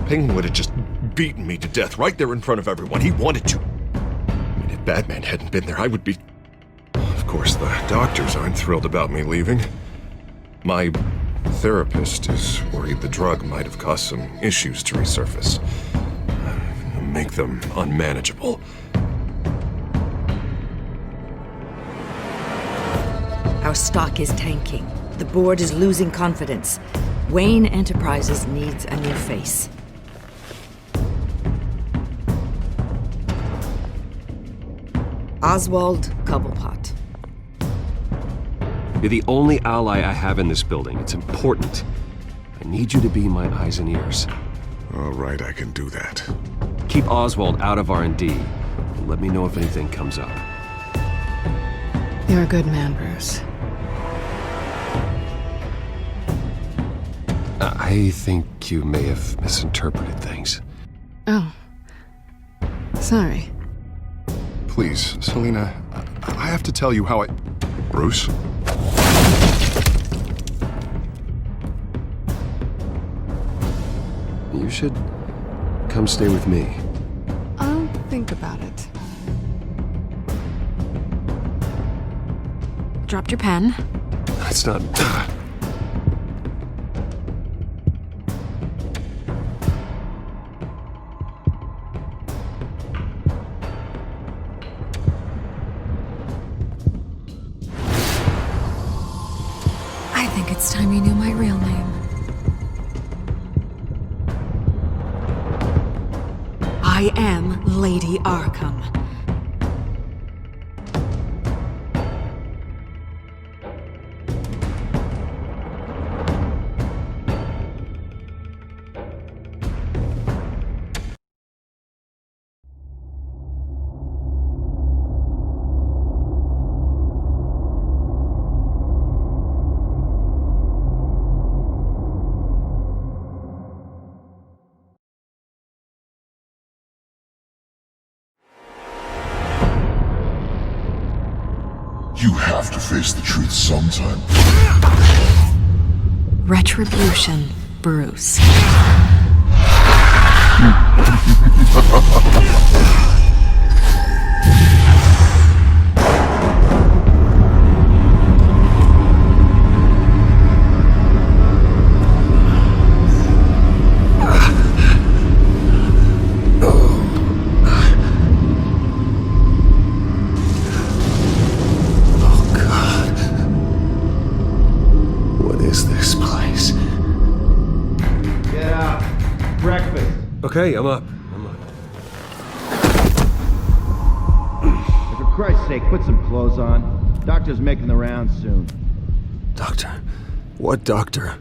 Penguin would have just beaten me to death right there in front of everyone. He wanted to. I mean, if Batman hadn't been there, I would be... Of course, the doctors aren't thrilled about me leaving. My therapist is worried the drug might have caused some issues to resurface. Make them unmanageable. Our stock is tanking. The board is losing confidence. Wayne Enterprises needs a new face. Oswald Cobblepot. You're the only ally I have in this building. It's important. I need you to be my eyes and ears. All right, I can do that. Keep Oswald out of R&D, and let me know if anything comes up. You're a good man, Bruce. I think you may have misinterpreted things. Oh. Sorry. Please, Selina, I have to tell you how I... Bruce? You should come stay with me. I'll think about it. Dropped your pen. It's not... I think it's time you knew my real name. I am Lady Arkham. You have to face the truth sometime. Retribution, Bruce. Okay, I'm up. For Christ's sake, put some clothes on. Doctor's making the rounds soon. Doctor? What doctor?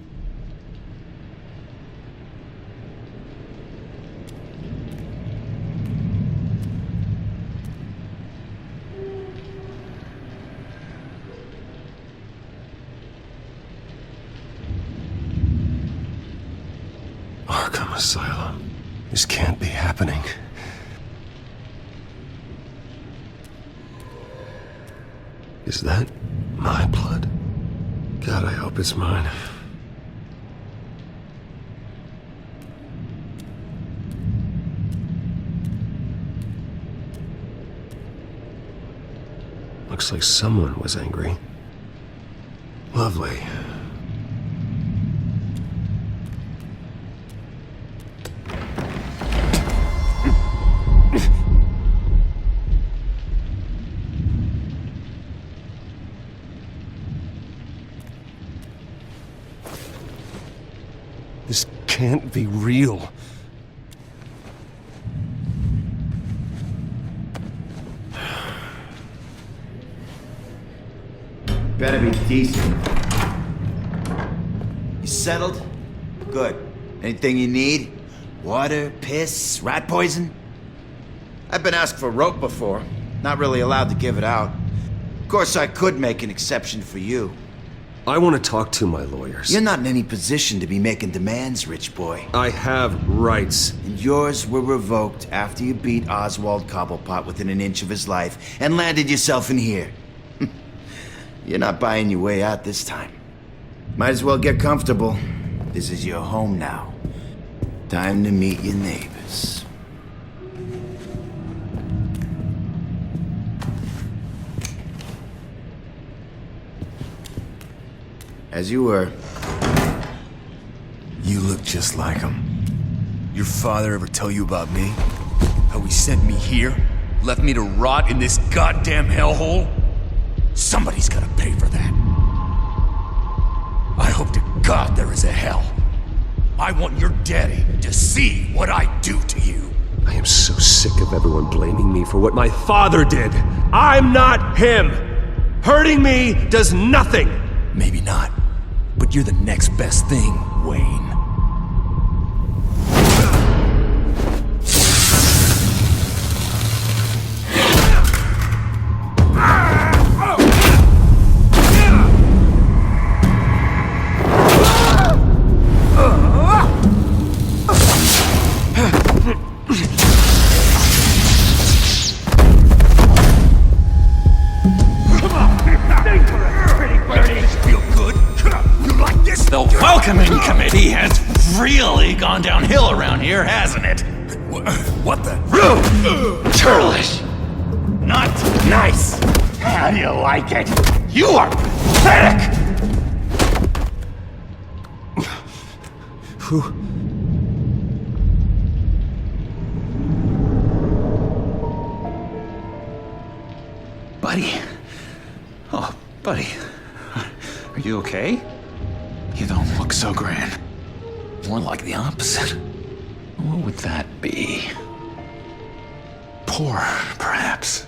Arkham Asylum. This can't be happening. Is that my blood? God, I hope it's mine. Looks like someone was angry. Lovely. This can't be real. Better be decent. You settled? Good. Anything you need? Water, piss, rat poison? I've been asked for rope before. Not really allowed to give it out. Of course, I could make an exception for you. I want to talk to my lawyers. You're not in any position to be making demands, rich boy. I have rights. And yours were revoked after you beat Oswald Cobblepot within an inch of his life and landed yourself in here. You're not buying your way out this time. Might as well get comfortable. This is your home now. Time to meet your neighbors. As you were. You look just like him. Your father ever tell you about me? How he sent me here? Left me to rot in this goddamn hellhole? Somebody's gotta pay for that. I hope to God there is a hell. I want your daddy to see what I do to you. I am so sick of everyone blaming me for what my father did. I'm not him. Hurting me does nothing. Maybe not, but you're the next best thing, Wayne. The welcoming committee has really gone downhill around here, hasn't it? What the? Rude! Churlish! Not nice! How do you like it? You are pathetic! Buddy? Oh, buddy. Are you okay? You don't look so grand. More like the opposite. What would that be? Poor, perhaps.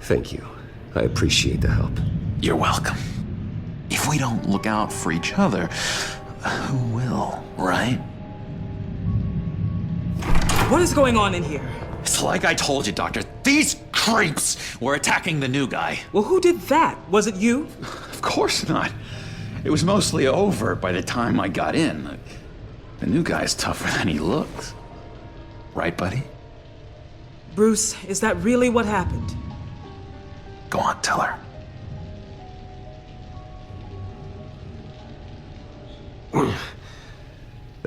Thank you. I appreciate the help. You're welcome. If we don't look out for each other, who will, right? What is going on in here? It's like I told you, Doctor. These creeps were attacking the new guy. Well, who did that? Was it you? Of course not. It was mostly over by the time I got in. The new guy's tougher than he looks. Right, buddy? Bruce, is that really what happened? Go on, tell her. I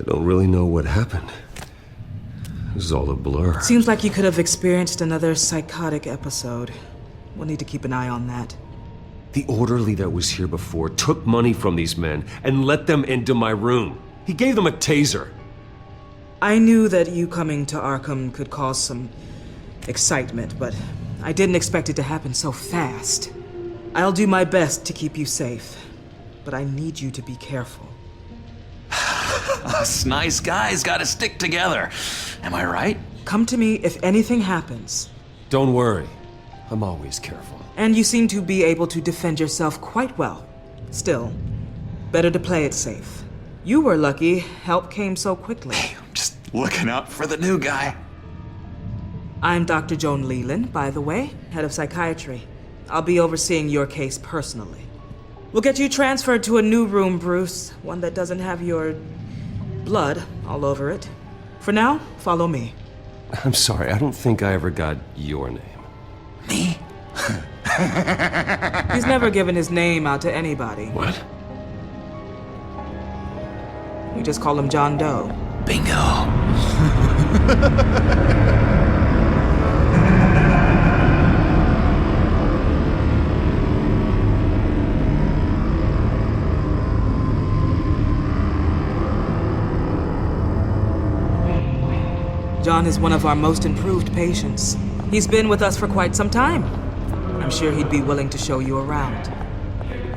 don't really know what happened. It was all a blur. Seems like you could have experienced another psychotic episode. We'll need to keep an eye on that. The orderly that was here before took money from these men and let them into my room. He gave them a taser. I knew that you coming to Arkham could cause some excitement, but I didn't expect it to happen so fast. I'll do my best to keep you safe, but I need you to be careful. Us nice guys gotta stick together. Am I right? Come to me if anything happens. Don't worry. I'm always careful. And you seem to be able to defend yourself quite well. Still, better to play it safe. You were lucky help came so quickly. I'm just looking out for the new guy. I'm Dr. Joan Leland, by the way, head of psychiatry. I'll be overseeing your case personally. We'll get you transferred to a new room, Bruce. One that doesn't have your blood all over it. For now, follow me. I'm sorry, I don't think I ever got your name. Me? He's never given his name out to anybody. What? We just call him John Doe. Bingo. John is one of our most improved patients. He's been with us for quite some time. I'm sure he'd be willing to show you around.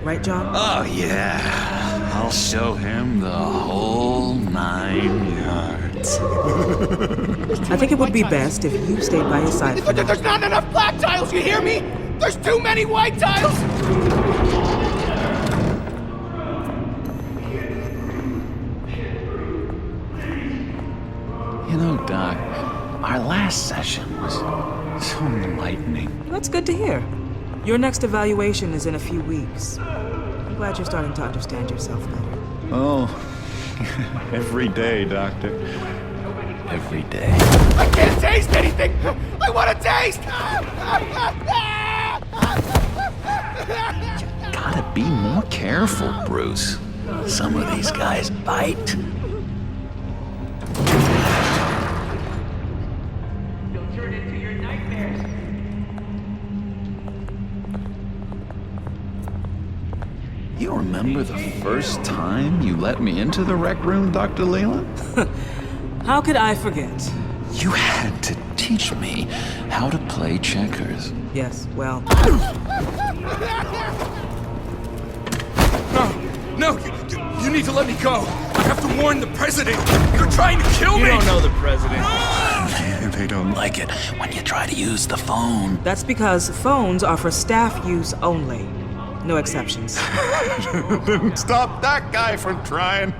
Right, John? Oh, yeah. I'll show him the whole 9 yards. I think it would be best if you stayed by his side for now. There's not enough black tiles, you hear me? There's too many white tiles! You know, Doc, our last session was so enlightening. That's good to hear. Your next evaluation is in a few weeks. I'm glad you're starting to understand yourself better. Oh, every day, Doctor. Every day. I can't taste anything! I want to taste! Gotta be more careful, Bruce. Some of these guys bite. You remember the first time you let me into the rec room, Dr. Leland? How could I forget? You had to teach me how to play checkers. Yes, well... No, you need to let me go. I have to warn the president. You're trying to kill me. You don't know the president. They don't like it when you try to use the phone. That's because phones are for staff use only. No exceptions. Stop that guy from trying.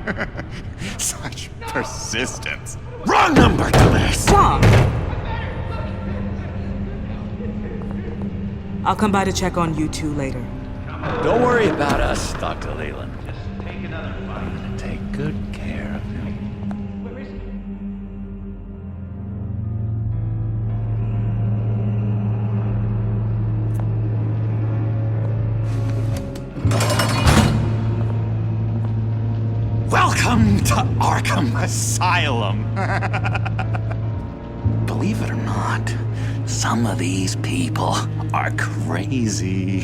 Such persistence. Wrong number, dumbass! Stop! I'll come by to check on you two later. Don't worry about us, Dr. Leland. Just take another bite and take good care of him. Welcome to Arkham Asylum. Believe it or not, some of these people are crazy.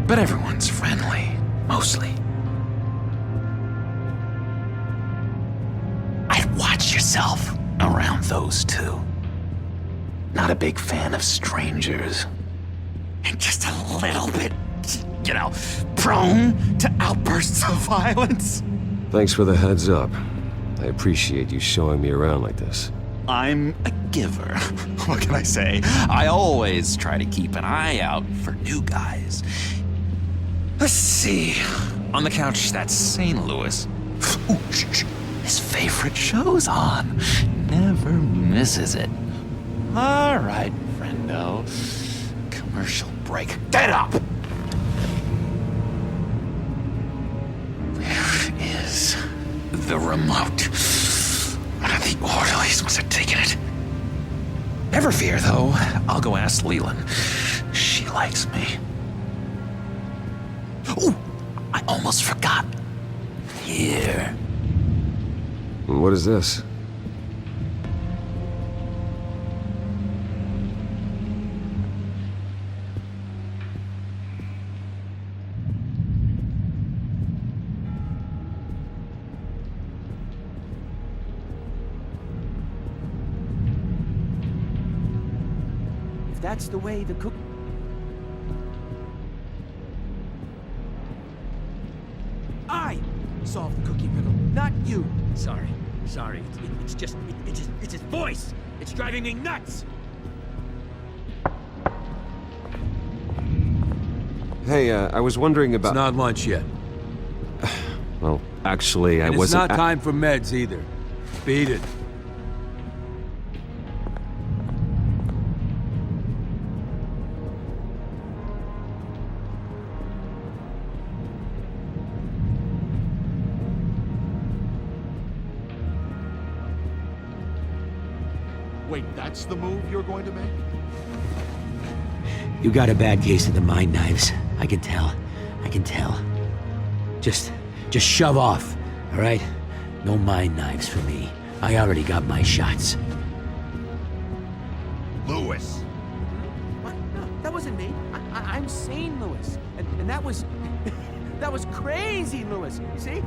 But everyone's friendly, mostly. I'd watch yourself around those two. Not a big fan of strangers. And just a little bit, you know, prone to outbursts of violence. Thanks for the heads up. I appreciate you showing me around like this. I'm a giver. What can I say? I always try to keep an eye out for new guys. Let's see. On the couch, that's St. Louis. Ooh, his favorite show's on. Never misses it. All right, friendo. Commercial break. Get up! Where is the remote? One of the orderlies must have taken it. Never fear, though. I'll go ask Leland. She likes me. Ooh, I almost forgot. Here. What is this? That's the way the cook... I solved the cookie riddle, not you. Sorry. It's just his voice. It's driving me nuts. Hey, I was wondering about... It's not lunch yet. Well, actually, I And wasn't... it's not time for meds either. Beat it. Wait, that's the move you're going to make? You got a bad case of the mind knives. I can tell. Just shove off, all right? No mind knives for me. I already got my shots. Lewis. What? No, that wasn't me. I'm sane, Lewis. And that was... that was crazy, Lewis. You see?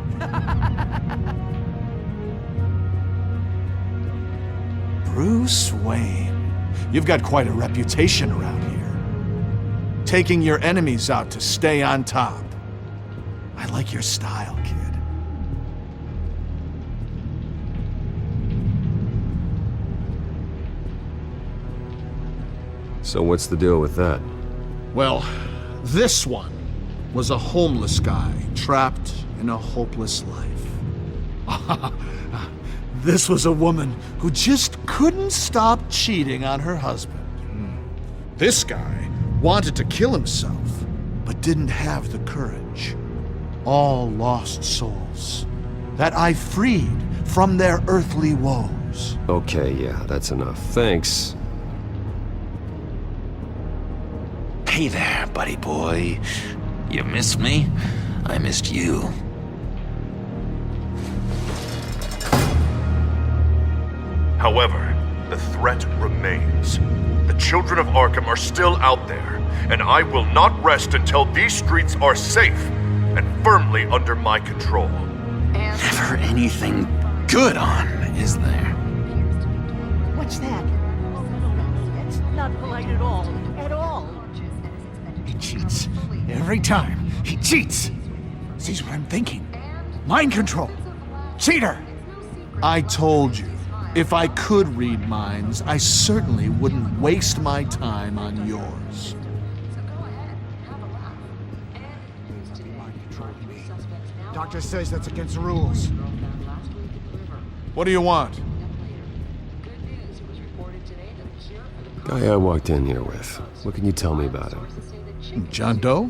Bruce Wayne. You've got quite a reputation around here. Taking your enemies out to stay on top. I like your style, kid. So what's the deal with that? Well, this one was a homeless guy trapped in a hopeless life. This was a woman who just couldn't stop cheating on her husband. This guy wanted to kill himself, but didn't have the courage. All lost souls that I freed from their earthly woes. Okay, yeah, that's enough. Thanks. Hey there, buddy boy. You missed me? I missed you. However, the threat remains. The children of Arkham are still out there, and I will not rest until these streets are safe and firmly under my control. Never anything good on, is there? What's that? That's not polite at all. At all. He cheats. Every time. He cheats. Sees what I'm thinking. Mind control. Cheater! I told you, if I could read minds, I certainly wouldn't waste my time on yours. Doctor says that's against the rules. What do you want? Guy I walked in here with. What can you tell me about him? John Doe?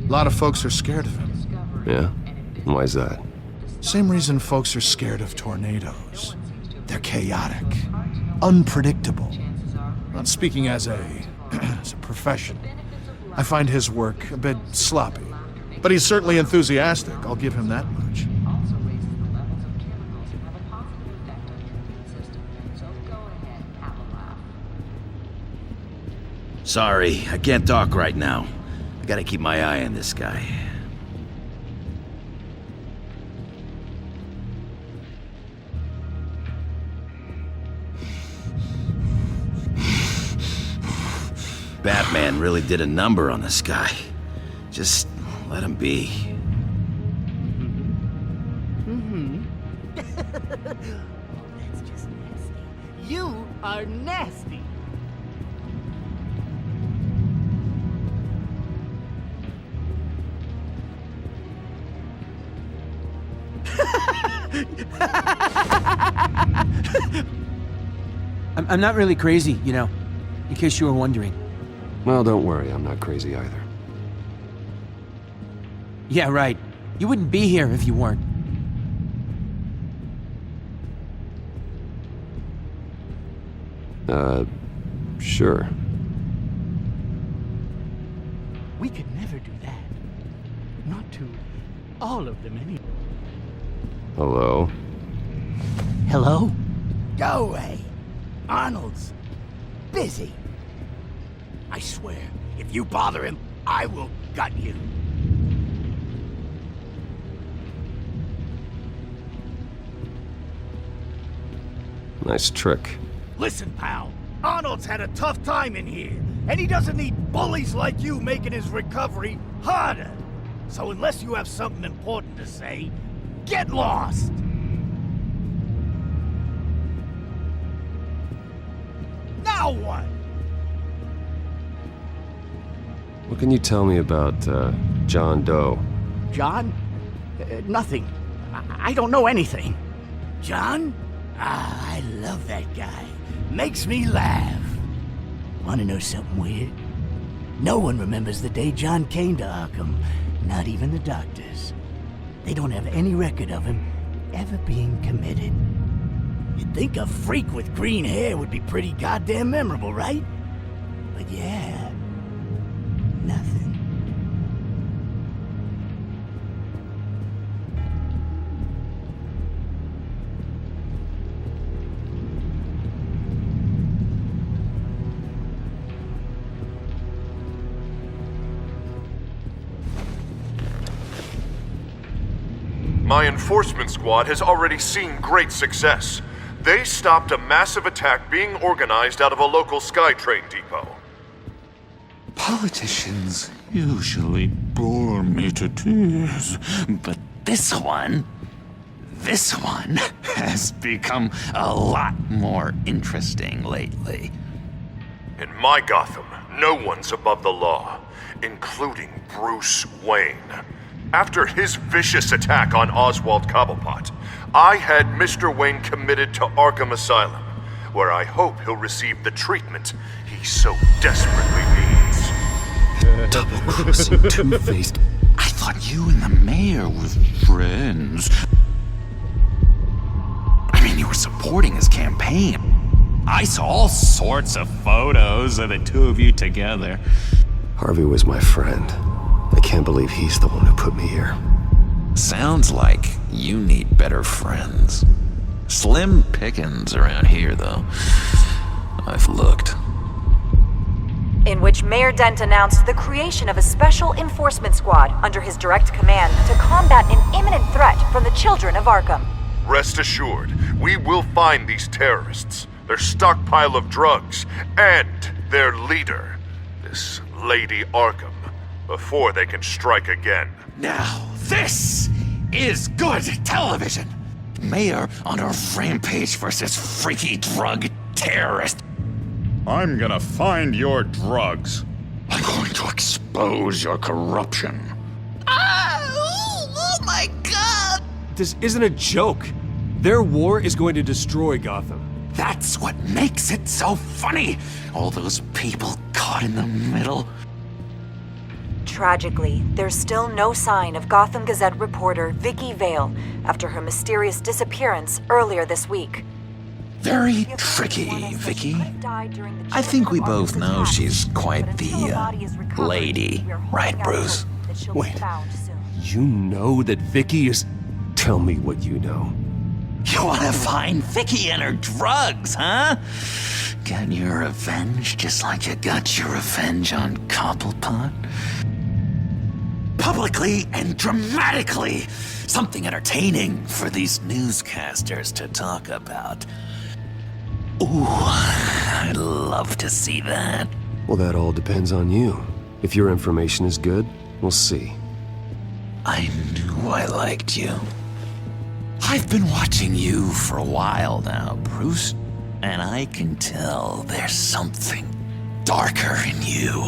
A lot of folks are scared of him. Yeah? And why is that? Same reason folks are scared of tornadoes. They're chaotic, unpredictable. Not speaking as a professional. I find his work a bit sloppy. But he's certainly enthusiastic, I'll give him that much. Sorry, I can't talk right now. I gotta keep my eye on this guy. Batman really did a number on this guy. Just let him be. That's just nasty. You are nasty. I'm not really crazy, you know, in case you were wondering. Well, don't worry, I'm not crazy either. Yeah, right. You wouldn't be here if you weren't. Sure. We could never do that. Not to all of them anyway. Hello? Hello? Go away. Arnold's busy. I swear, if you bother him, I will gut you. Nice trick. Listen, pal. Arnold's had a tough time in here, and he doesn't need bullies like you making his recovery harder. So unless you have something important to say, get lost! Now what? What can you tell me about, John Doe? John? Nothing. I don't know anything. John? Ah, I love that guy. Makes me laugh. Wanna know something weird? No one remembers the day John came to Arkham. Not even the doctors. They don't have any record of him ever being committed. You'd think a freak with green hair would be pretty goddamn memorable, right? But yeah, nothing. My enforcement squad has already seen great success. They stopped a massive attack being organized out of a local SkyTrain depot. Politicians usually bore me to tears, but this one has become a lot more interesting lately. In my Gotham, no one's above the law, including Bruce Wayne. After his vicious attack on Oswald Cobblepot, I had Mr. Wayne committed to Arkham Asylum, where I hope he'll receive the treatment he so desperately needs. Double-crossing, two-faced... I thought you and the mayor were friends. I mean, you were supporting his campaign. I saw all sorts of photos of the two of you together. Harvey was my friend. I can't believe he's the one who put me here. Sounds like you need better friends. Slim pickings around here, though. I've looked. In which Mayor Dent announced the creation of a special enforcement squad under his direct command to combat an imminent threat from the children of Arkham. Rest assured, we will find these terrorists, their stockpile of drugs, and their leader, this Lady Arkham, before they can strike again. Now, this is good television! Mayor on a rampage versus freaky drug terrorist. I'm gonna find your drugs. I'm going to expose your corruption. Oh my god! This isn't a joke. Their war is going to destroy Gotham. That's what makes it so funny! All those people caught in the middle. Tragically, there's still no sign of Gotham Gazette reporter Vicky Vale after her mysterious disappearance earlier this week. Very tricky, Vicky. I think we both know she's quite the, lady. Right, Bruce? Wait, you know that Vicky is... Tell me what you know. You wanna find Vicky and her drugs, huh? Get your revenge just like you got your revenge on Cobblepot? Publicly and dramatically! Something entertaining for these newscasters to talk about. Ooh, I'd love to see that. Well, that all depends on you. If your information is good, we'll see. I knew I liked you. I've been watching you for a while now, Bruce, and I can tell there's something darker in you.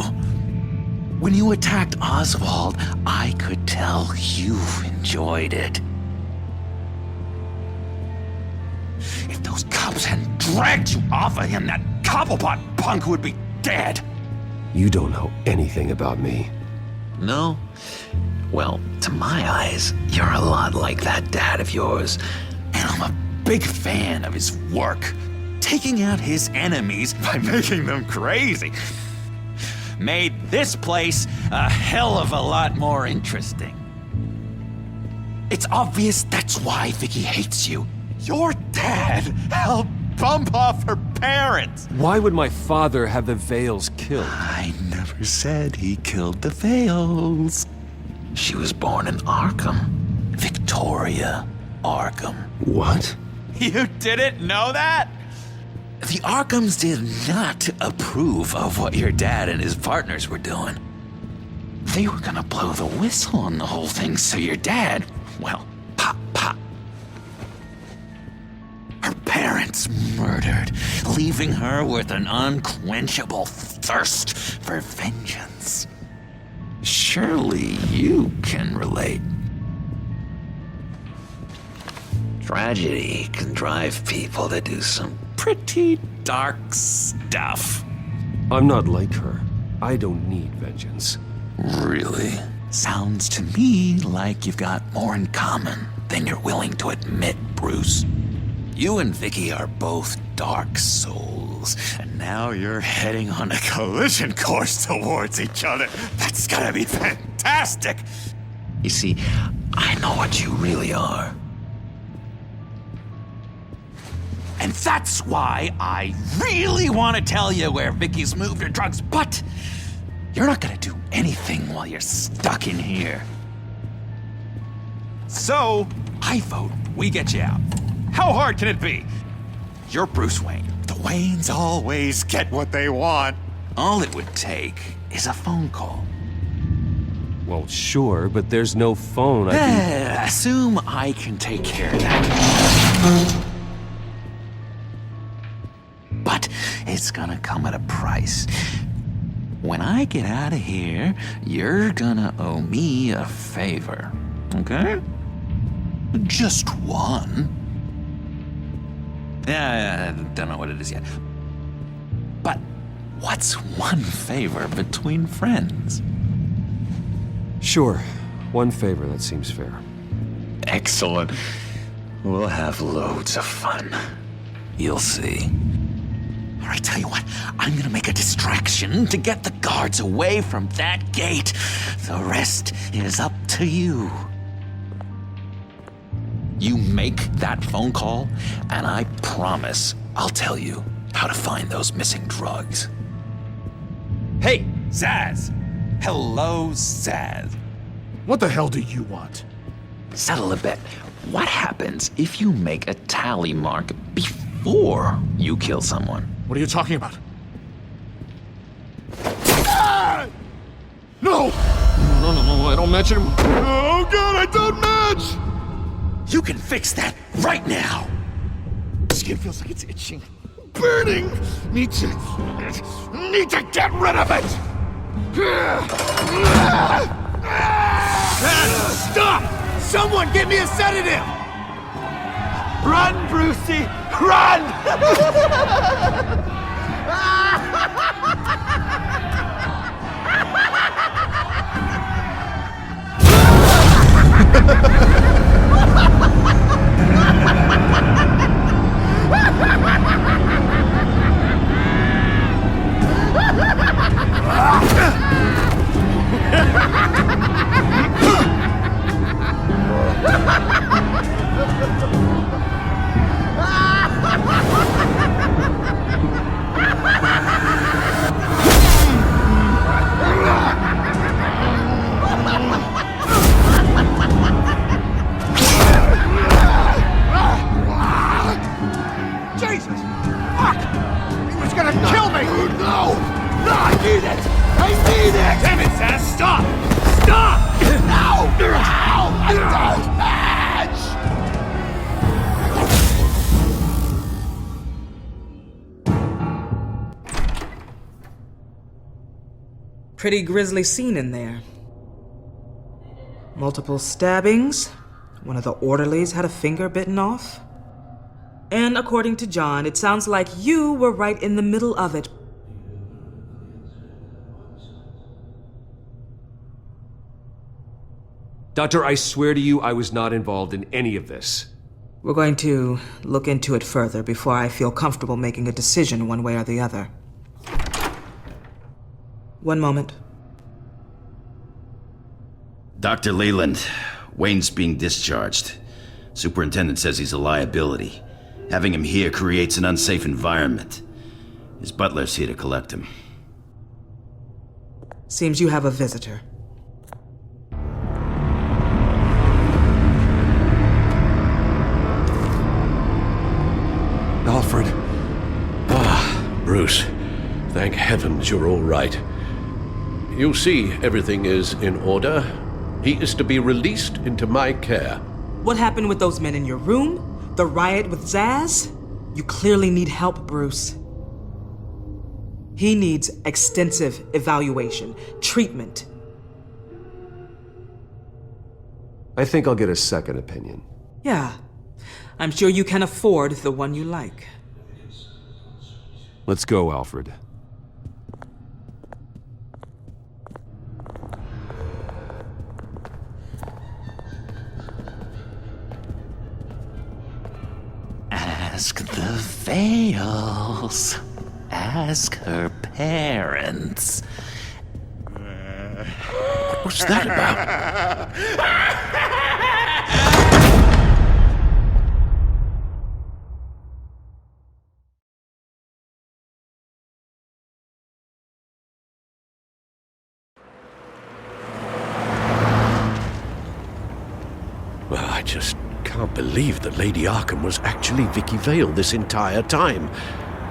When you attacked Oswald, I could tell you enjoyed it. If those cops hadn't dragged you off of him, that Cobblepot punk would be dead. You don't know anything about me. No? Well, to my eyes, you're a lot like that dad of yours. And I'm a big fan of his work. Taking out his enemies by making them crazy. Made this place a hell of a lot more interesting. It's obvious that's why Vicky hates you. Your dad helped bump off her parents. Why would my father have the Vales killed? I never said he killed the Vales. She was born in Arkham. Victoria Arkham. What? You didn't know that? The Arkhams did not approve of what your dad and his partners were doing. They were gonna blow the whistle on the whole thing, so your dad, well, pop. Her parents murdered, leaving her with an unquenchable thirst for vengeance. Surely you can relate. Tragedy can drive people to do some pretty dark stuff. I'm not like her. I don't need vengeance. Really? Sounds to me like you've got more in common than you're willing to admit, Bruce. You and Vicky are both dark souls, and now you're heading on a collision course towards each other. That's gonna be fantastic! You see, I know what you really are. And that's why I really want to tell you where Vicky's moved her drugs, but you're not gonna do anything while you're stuck in here. So, I vote we get you out. How hard can it be? You're Bruce Wayne. The Waynes always get what they want. All it would take is a phone call. Well, sure, but there's no phone. Assume I can take care of that. But it's gonna come at a price. When I get out of here, you're gonna owe me a favor, okay? Just one. Yeah, I don't know what it is yet. But what's one favor between friends? Sure. One favor, that seems fair. Excellent. We'll have loads of fun. You'll see. All right, tell you what, I'm gonna make a distraction to get the guards away from that gate. The rest is up to you. You make that phone call, and I promise I'll tell you how to find those missing drugs. Hey, Zaz! Hello, Zaz. What the hell do you want? Settle a bet. What happens if you make a tally mark before you kill someone? What are you talking about? Ah! No! No, I don't match anymore. Oh god, I don't match! You can fix that right now! Skin feels like it's itching. Burning! Need to get rid of it! Stop! Someone get me a sedative! Run, Brucey! Run! Jesus! Fuck! He was gonna kill me! No! No, I need it! I need it! Damn it, Zaz! Stop! Stop! No! No! I don't match! Pretty grisly scene in there. Multiple stabbings. One of the orderlies had a finger bitten off. And according to John, it sounds like you were right in the middle of it. Doctor, I swear to you, I was not involved in any of this. We're going to look into it further before I feel comfortable making a decision one way or the other. One moment. Dr. Leland, Wayne's being discharged. Superintendent says he's a liability. Having him here creates an unsafe environment. His butler's here to collect him. Seems you have a visitor. Alfred. Ah, Bruce. Thank heavens you're all right. You see, everything is in order. He is to be released into my care. What happened with those men in your room? The riot with Zaz? You clearly need help, Bruce. He needs extensive evaluation, treatment. I think I'll get a second opinion. Yeah, I'm sure you can afford the one you like. Let's go, Alfred. Ask the Vales. Ask her parents. What's that about? Well, I just can't believe that Lady Arkham was actually Vicky Vale this entire time.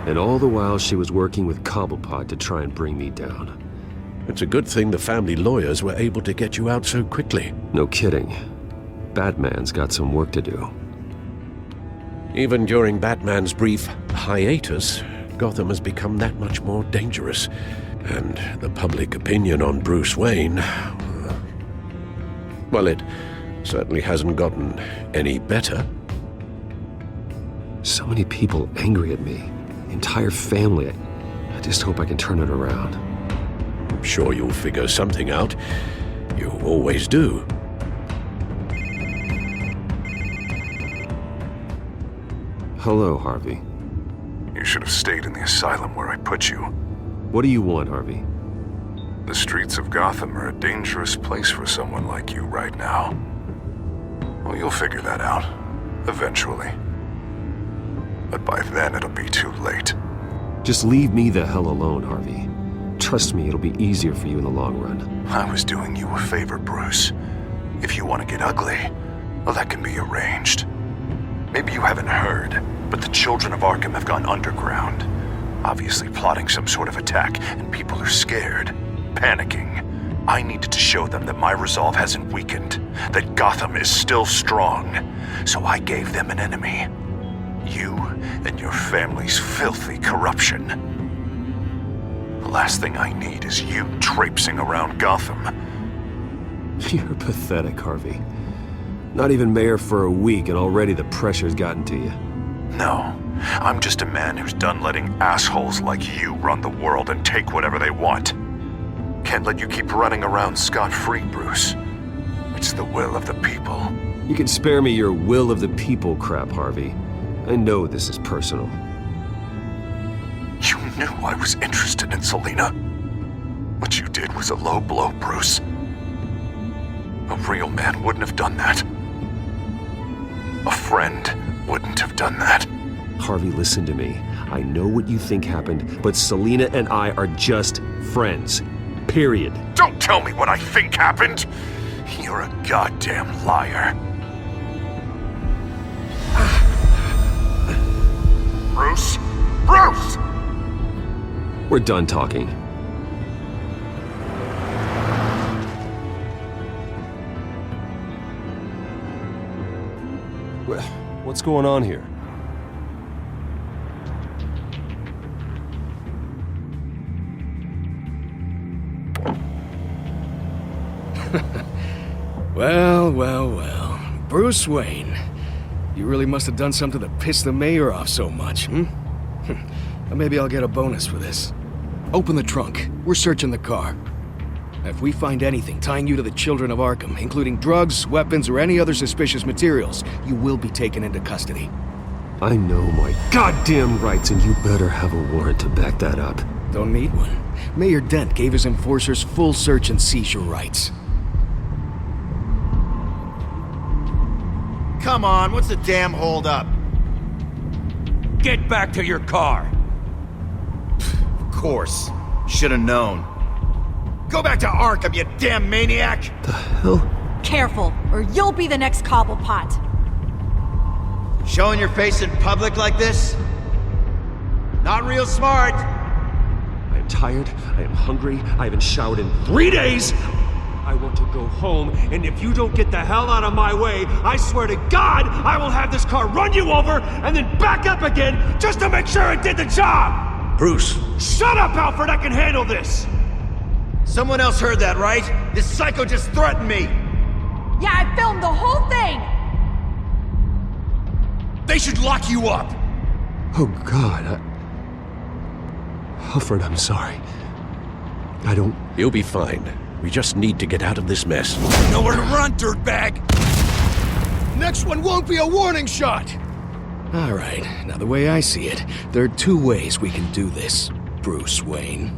And all the while she was working with Cobblepot to try and bring me down. It's a good thing the family lawyers were able to get you out so quickly. No kidding. Batman's got some work to do. Even during Batman's brief hiatus, Gotham has become that much more dangerous. And the public opinion on Bruce Wayne... well, it certainly hasn't gotten any better. So many people angry at me. Entire family. I just hope I can turn it around. I'm sure you'll figure something out. You always do. Hello, Harvey. You should have stayed in the asylum where I put you. What do you want, Harvey? The streets of Gotham are a dangerous place for someone like you right now. Well, you'll figure that out. Eventually. But by then it'll be too late. Just leave me the hell alone, Harvey. Trust me, it'll be easier for you in the long run. I was doing you a favor, Bruce. If you want to get ugly, well, that can be arranged. Maybe you haven't heard, but the children of Arkham have gone underground. Obviously plotting some sort of attack, and people are scared, panicking. I needed to show them that my resolve hasn't weakened, that Gotham is still strong. So I gave them an enemy. You and your family's filthy corruption. The last thing I need is you traipsing around Gotham. You're pathetic, Harvey. Not even mayor for a week and already the pressure's gotten to you. No, I'm just a man who's done letting assholes like you run the world and take whatever they want. Can't let you keep running around scot-free, Bruce. It's the will of the people. You can spare me your will of the people crap, Harvey. I know this is personal. You knew I was interested in Selina. What you did was a low blow, Bruce. A real man wouldn't have done that. A friend wouldn't have done that. Harvey, listen to me. I know what you think happened, but Selina and I are just friends. Period. Don't tell me what I think happened! You're a goddamn liar. Bruce? Bruce! We're done talking. What's going on here? Well. Bruce Wayne. You really must have done something to piss the mayor off so much, Maybe I'll get a bonus for this. Open the trunk. We're searching the car. If we find anything tying you to the children of Arkham, including drugs, weapons, or any other suspicious materials, you will be taken into custody. I know my goddamn rights, and you better have a warrant to back that up. Don't need one. Mayor Dent gave his enforcers full search and seizure rights. Come on, what's the damn holdup? Get back to your car! Of course. Should've known. Go back to Arkham, you damn maniac! The hell? Careful, or you'll be the next Cobblepot. Showing your face in public like this? Not real smart. I am tired, I am hungry, I haven't showered in 3 days! I want to go home, and if you don't get the hell out of my way, I swear to God, I will have this car run you over, and then back up again, just to make sure it did the job! Bruce! Shut up, Alfred, I can handle this! Someone else heard that, right? This psycho just threatened me! Yeah, I filmed the whole thing! They should lock you up! Oh, God, Alfred, I'm sorry. I don't... You'll be fine. We just need to get out of this mess. Nowhere to run, dirtbag! Next one won't be a warning shot! All right, now the way I see it, there are two ways we can do this, Bruce Wayne.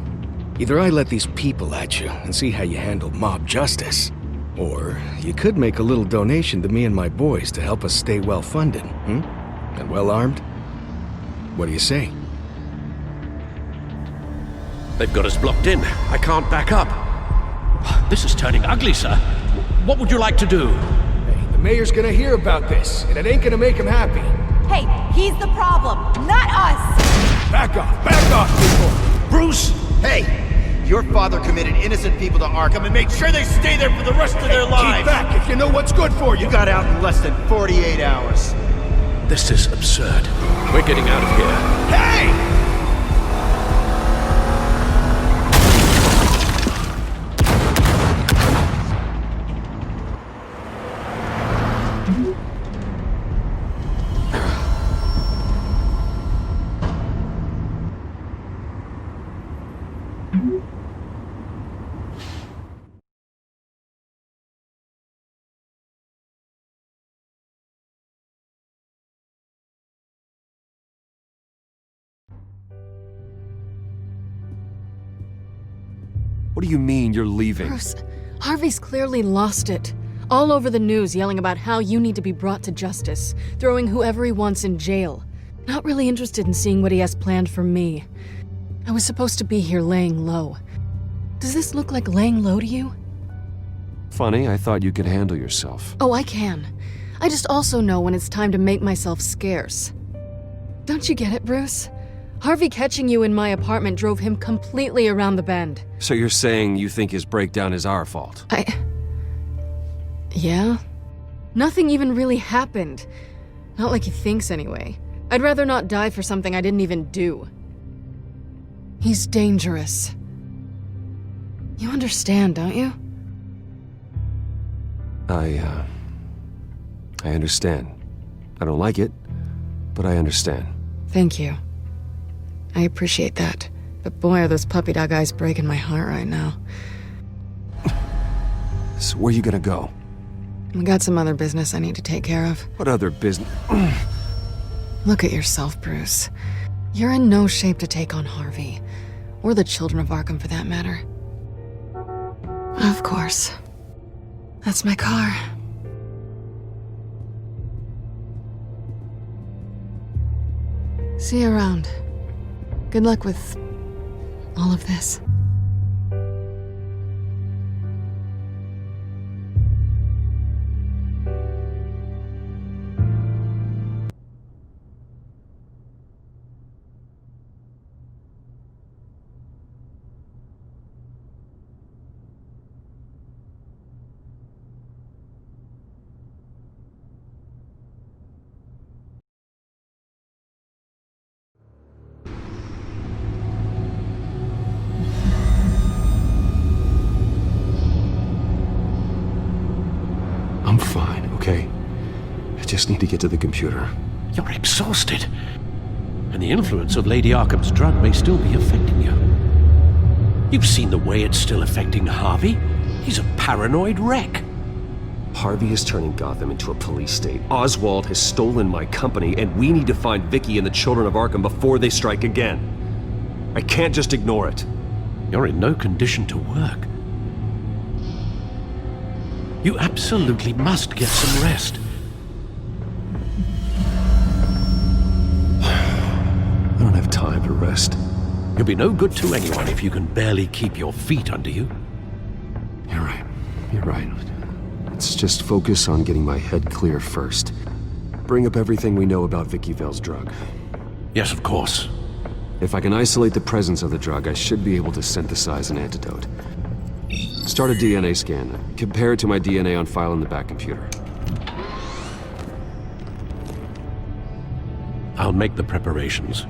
Either I let these people at you and see how you handle mob justice, or you could make a little donation to me and my boys to help us stay well-funded, and well-armed. What do you say? They've got us blocked in. I can't back up. This is turning ugly, sir. What would you like to do? Hey, the mayor's gonna hear about this, and it ain't gonna make him happy. Hey, he's the problem, not us! Back off, people! Bruce! Hey! Your father committed innocent people to Arkham and made sure they stay there for the rest of their lives! Keep back if you know what's good for you! You got out in less than 48 hours. This is absurd. We're getting out of here. Hey! What do you mean you're leaving? Bruce, Harvey's clearly lost it. All over the news yelling about how you need to be brought to justice, throwing whoever he wants in jail. Not really interested in seeing what he has planned for me. I was supposed to be here laying low. Does this look like laying low to you? Funny, I thought you could handle yourself. Oh, I can. I just also know when it's time to make myself scarce. Don't you get it, Bruce? Harvey catching you in my apartment drove him completely around the bend. So you're saying you think his breakdown is our fault? Yeah? Nothing even really happened. Not like he thinks, anyway. I'd rather not die for something I didn't even do. He's dangerous. You understand, don't you? I understand. I don't like it, but I understand. Thank you. I appreciate that. But boy, are those puppy dog eyes breaking my heart right now. So where you gonna go? I got some other business I need to take care of. What other business? Look at yourself, Bruce. You're in no shape to take on Harvey. Or the children of Arkham, for that matter. Of course. That's my car. See you around. Good luck with all of this. I'm fine, okay? I just need to get to the computer. You're exhausted. And the influence of Lady Arkham's drug may still be affecting you. You've seen the way it's still affecting Harvey. He's a paranoid wreck. Harvey is turning Gotham into a police state. Oswald has stolen my company, and we need to find Vicky and the children of Arkham before they strike again. I can't just ignore it. You're in no condition to work. You absolutely must get some rest. I don't have time to rest. You'll be no good to anyone if you can barely keep your feet under you. You're right. You're right. Let's just focus on getting my head clear first. Bring up everything we know about Vicky Vale's drug. Yes, of course. If I can isolate the presence of the drug, I should be able to synthesize an antidote. Start a DNA scan. Compare it to my DNA on file in the back computer. I'll make the preparations.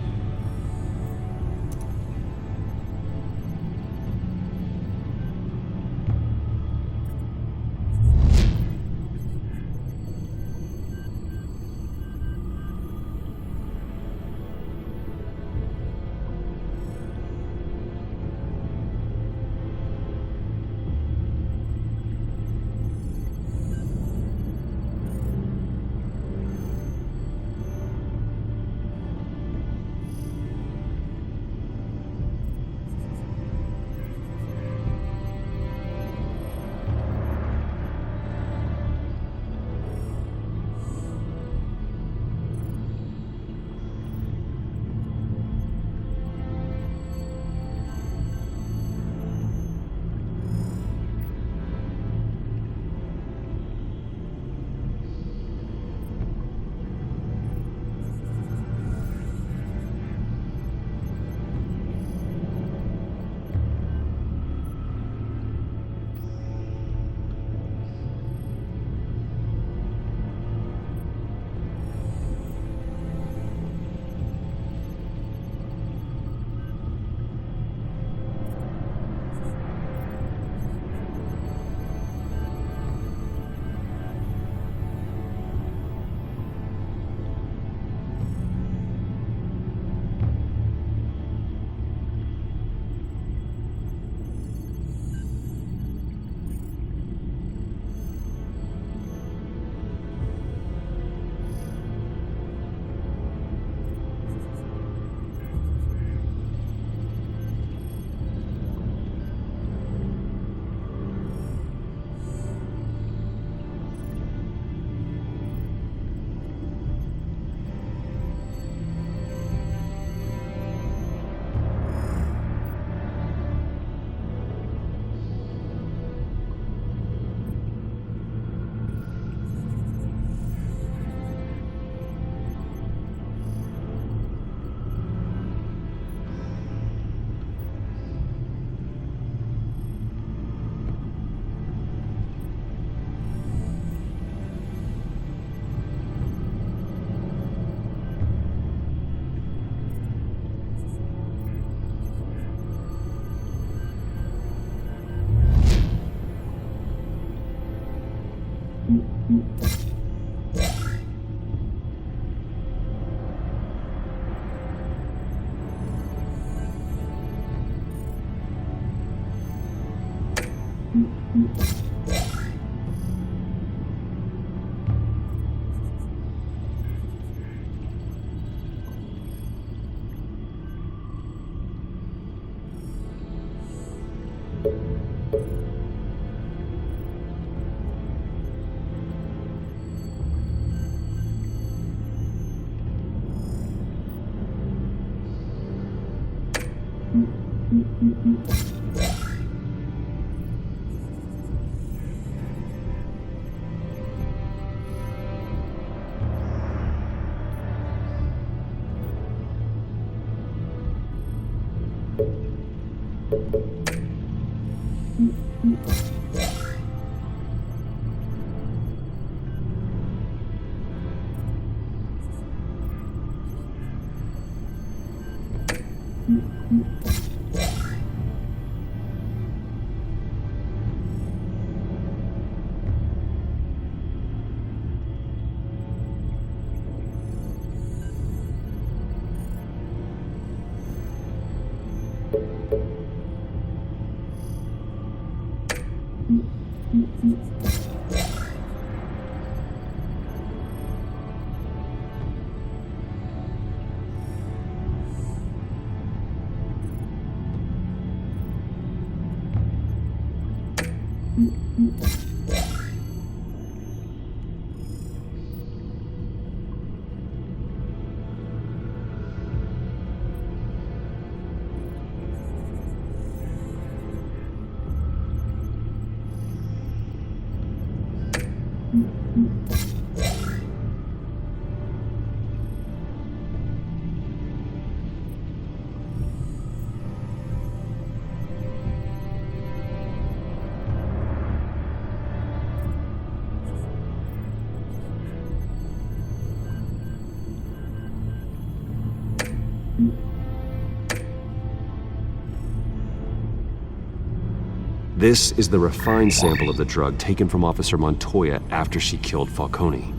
This is the refined sample of the drug taken from Officer Montoya after she killed Falcone.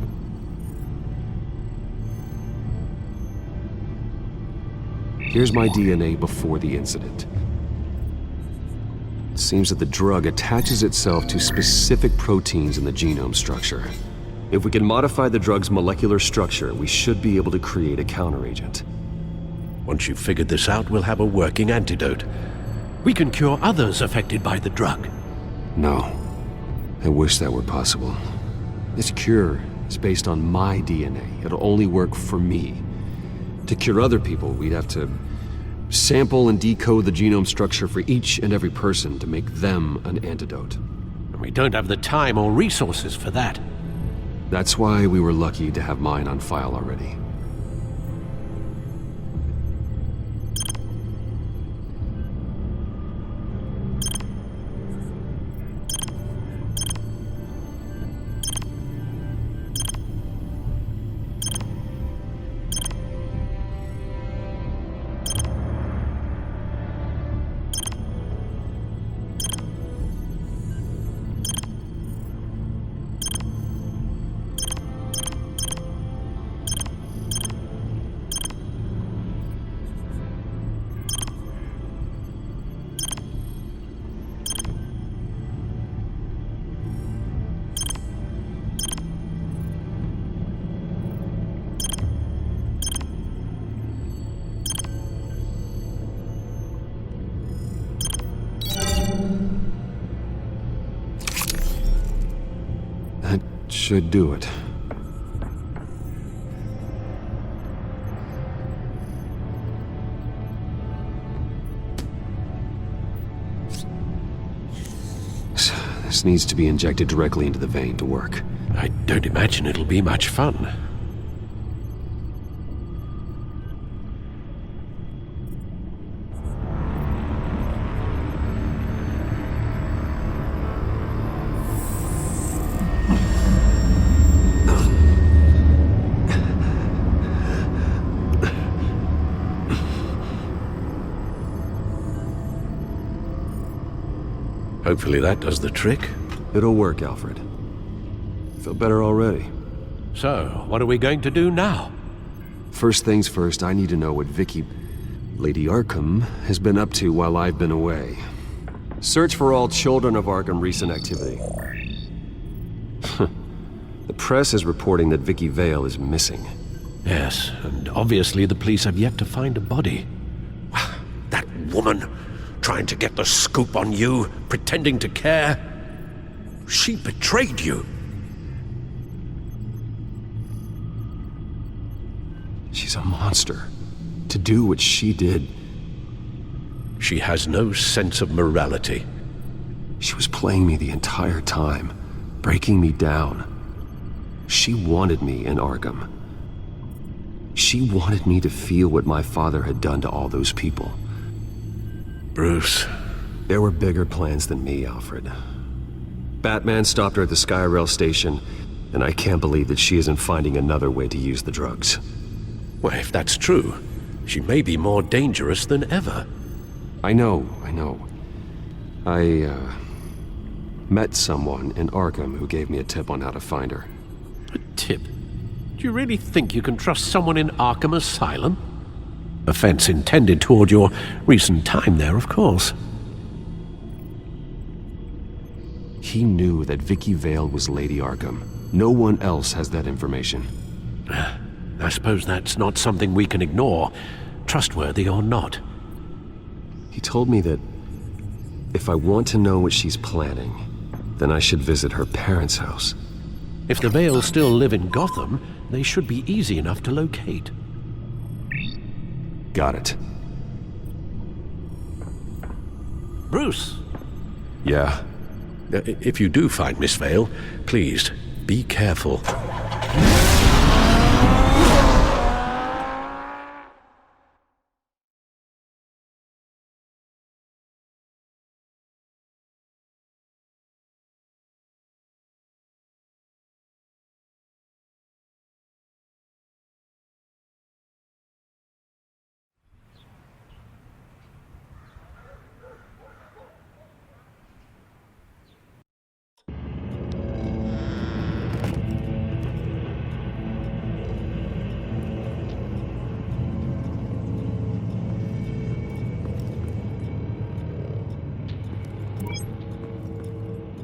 Here's my DNA before the incident. It seems that the drug attaches itself to specific proteins in the genome structure. If we can modify the drug's molecular structure, we should be able to create a counteragent. Once you've figured this out, we'll have a working antidote. We can cure others affected by the drug. No. I wish that were possible. This cure is based on my DNA. It'll only work for me. To cure other people, we'd have to sample and decode the genome structure for each and every person to make them an antidote. And we don't have the time or resources for that. That's why we were lucky to have mine on file already. Should do it. This needs to be injected directly into the vein to work. I don't imagine it'll be much fun. Hopefully that does the trick. It'll work, Alfred. Feel better already. So, what are we going to do now? First things first, I need to know what Lady Arkham, has been up to while I've been away. Search for all children of Arkham recent activity. The press is reporting that Vicky Vale is missing. Yes, and obviously the police have yet to find a body. That woman, trying to get the scoop on you, pretending to care. She betrayed you. She's a monster. To do what she did. She has no sense of morality. She was playing me the entire time, breaking me down. She wanted me in Arkham. She wanted me to feel what my father had done to all those people. Bruce. There were bigger plans than me, Alfred. Batman stopped her at the Skyrail station, and I can't believe that she isn't finding another way to use the drugs. Well, if that's true, she may be more dangerous than ever. I know. I met someone in Arkham who gave me a tip on how to find her. A tip? Do you really think you can trust someone in Arkham Asylum? Offense intended toward your recent time there, of course. He knew that Vicky Vale was Lady Arkham. No one else has that information. I suppose that's not something we can ignore, trustworthy or not. He told me that if I want to know what she's planning, then I should visit her parents' house. If the Vales still live in Gotham, they should be easy enough to locate. Got it. Bruce! Yeah? If you do find Miss Vale, please, be careful.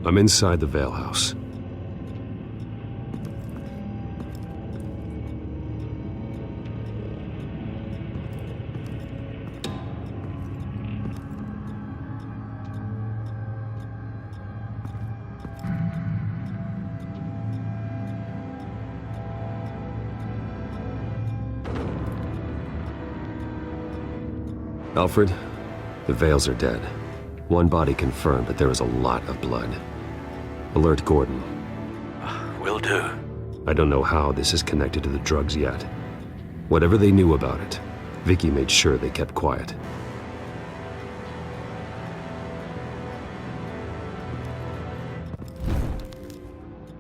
I'm inside the Vale house. Alfred, the Vales are dead. One body confirmed, but there is a lot of blood. Alert Gordon. Will do. I don't know how this is connected to the drugs yet. Whatever they knew about it, Vicky made sure they kept quiet.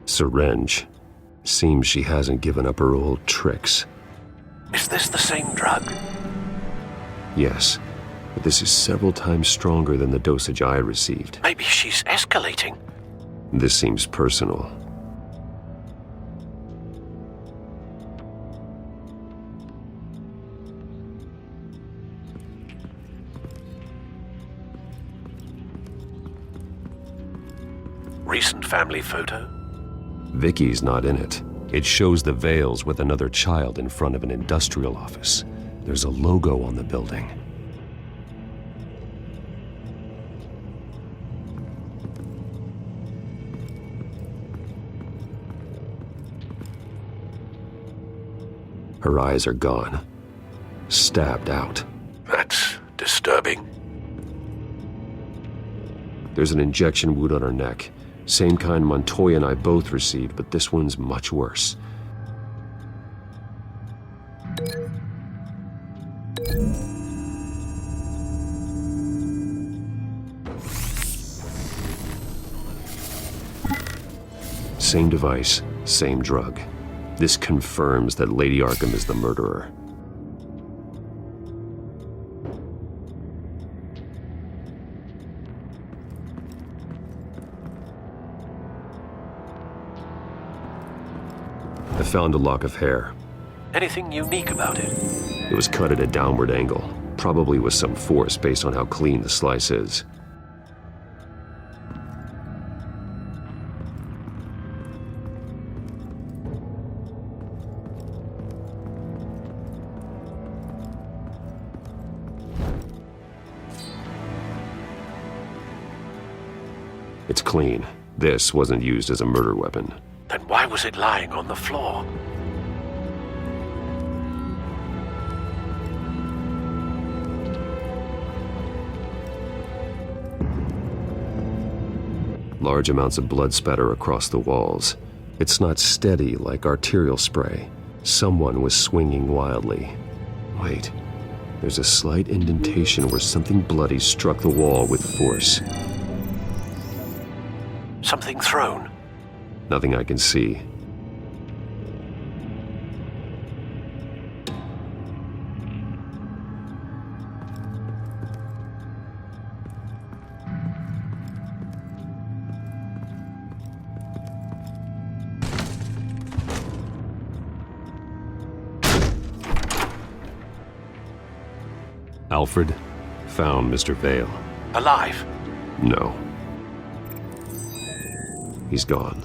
Syringe. Seems she hasn't given up her old tricks. Is this the same drug? Yes, but this is several times stronger than the dosage I received. Maybe she's escalating. This seems personal. Recent family photo? Vicky's not in it. It shows the Vales with another child in front of an industrial office. There's a logo on the building. Her eyes are gone. Stabbed out. That's disturbing. There's an injection wound on her neck. Same kind Montoya and I both received, but this one's much worse. Same device, same drug. This confirms that Lady Arkham is the murderer. I found a lock of hair. Anything unique about it? It was cut at a downward angle, probably with some force based on how clean the slice is. It's clean. This wasn't used as a murder weapon. Then why was it lying on the floor? Large amounts of blood spatter across the walls. It's not steady like arterial spray. Someone was swinging wildly. Wait, there's a slight indentation where something bloody struck the wall with force. Something thrown? Nothing I can see. Alfred found Mr. Vale. Alive? No. He's gone.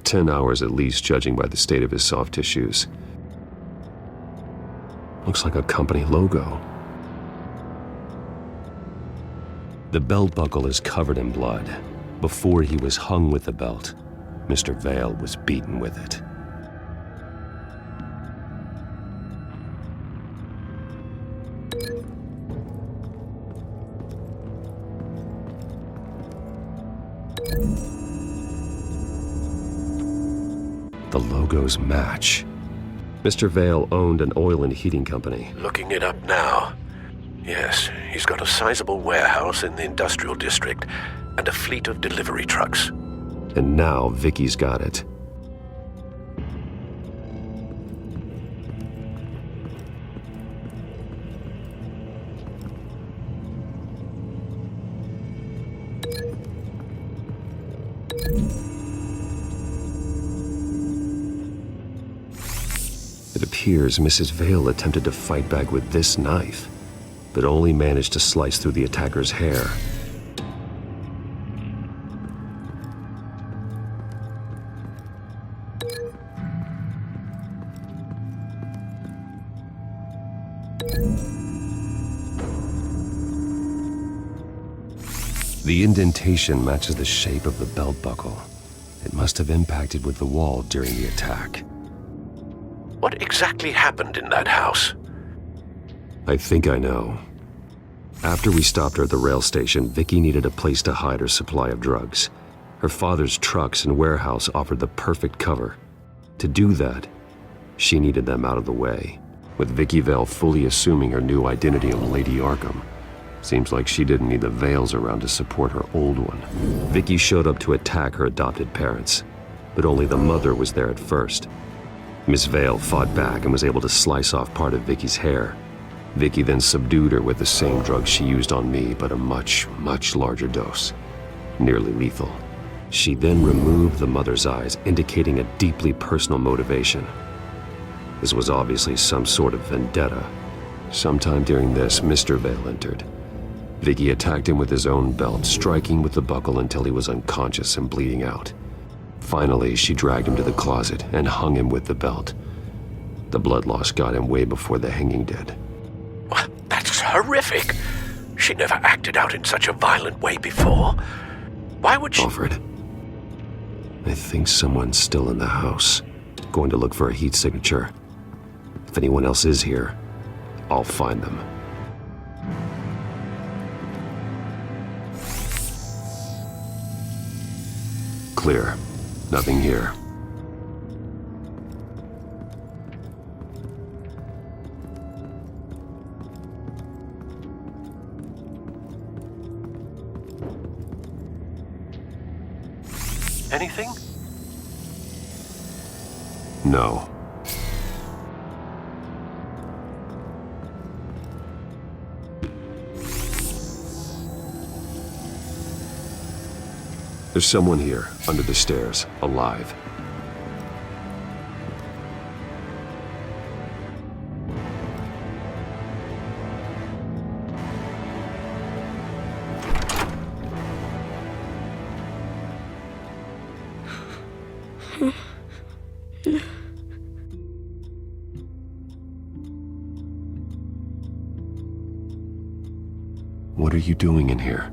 10 hours at least, judging by the state of his soft tissues. Looks like a company logo. The belt buckle is covered in blood. Before he was hung with the belt, Mr. Vale was beaten with it. The logos match. Mr. Vale owned an oil and heating company. Looking it up now. Yes, he's got a sizable warehouse in the industrial district and a fleet of delivery trucks. And now Vicky's got it. It appears Mrs. Vale attempted to fight back with this knife, but only managed to slice through the attacker's hair. The indentation matches the shape of the belt buckle. It must have impacted with the wall during the attack. What exactly happened in that house? I think I know. After we stopped her at the rail station, Vicky needed a place to hide her supply of drugs. Her father's trucks and warehouse offered the perfect cover. To do that, she needed them out of the way. With Vicky Vale fully assuming her new identity of Lady Arkham, seems like she didn't need the Vales around to support her old one. Vicky showed up to attack her adopted parents, but only the mother was there at first. Miss Vale fought back and was able to slice off part of Vicky's hair. Vicky then subdued her with the same drug she used on me, but a much, much larger dose. Nearly lethal. She then removed the mother's eyes, indicating a deeply personal motivation. This was obviously some sort of vendetta. Sometime during this, Mr. Vale entered. Vicky attacked him with his own belt, striking with the buckle until he was unconscious and bleeding out. Finally, she dragged him to the closet and hung him with the belt. The blood loss got him way before the hanging did. That's horrific. She never acted out in such a violent way before. Why would she— Alfred, I think someone's still in the house. Going to look for a heat signature. If anyone else is here, I'll find them. Clear. Nothing here. Anything? No. There's someone here, under the stairs, alive. What are you doing in here?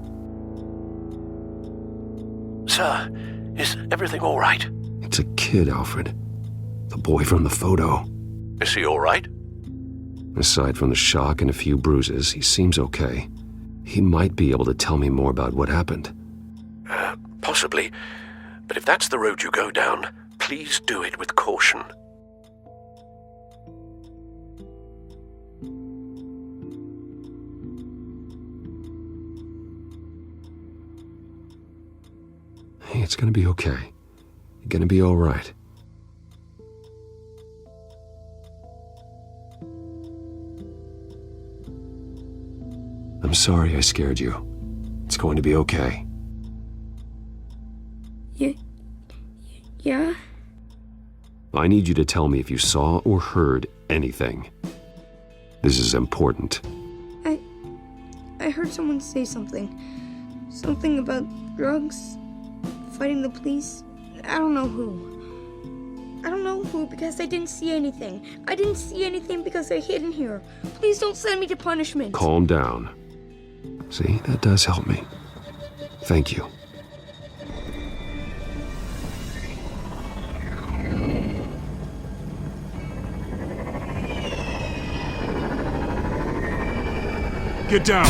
Sir, is everything all right? It's a kid, Alfred. The boy from the photo. Is he all right? Aside from the shock and a few bruises, he seems okay. He might be able to tell me more about what happened. Possibly. But if that's the road you go down, please do it with caution. Hey, it's gonna be okay. You're gonna be all right. I'm sorry I scared you. It's going to be okay. Yeah? I need you to tell me if you saw or heard anything. This is important. I heard someone say something. Something about drugs, fighting the police. I don't know who. I don't know who because I didn't see anything. I didn't see anything because I hid in here. Please don't send me to punishment. Calm down. See, that does help me. Thank you. Get down!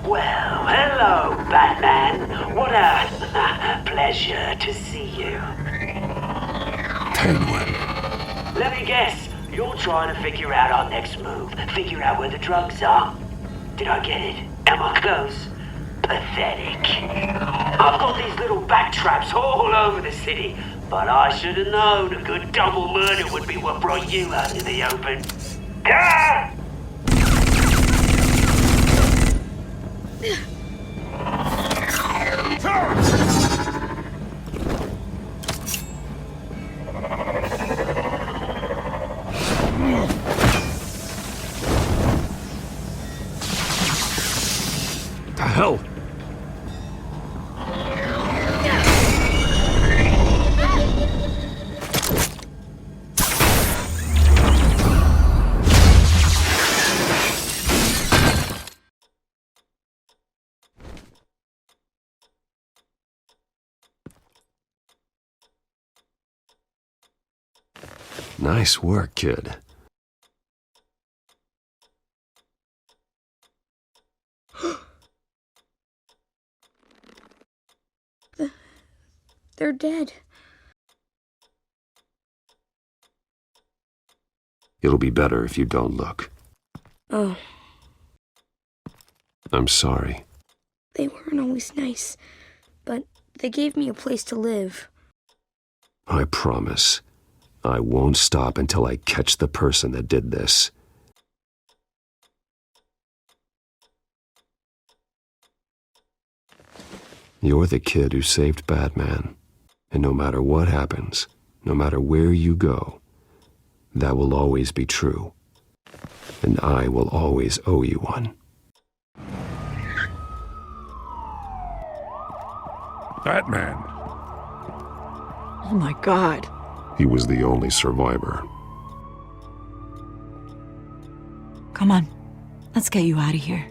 Well, hello, Batman. What a pleasure to see you. Penguin. Let me guess, you're trying to figure out our next move. Figure out where the drugs are. Did I get it? Am I close? Pathetic. I've got these little bat traps all over the city, but I should have known a good double murder would be what brought you out in the open. Ah! The hell? Nice work, kid. They're dead. It'll be better if you don't look. Oh, I'm sorry. they weren't always nice, but they gave me a place to live. I promise. I won't stop until I catch the person that did this. You're the kid who saved Batman. And no matter what happens, no matter where you go, that will always be true. And I will always owe you one. Batman. Oh my God. He was the only survivor. Come on. Let's get you out of here.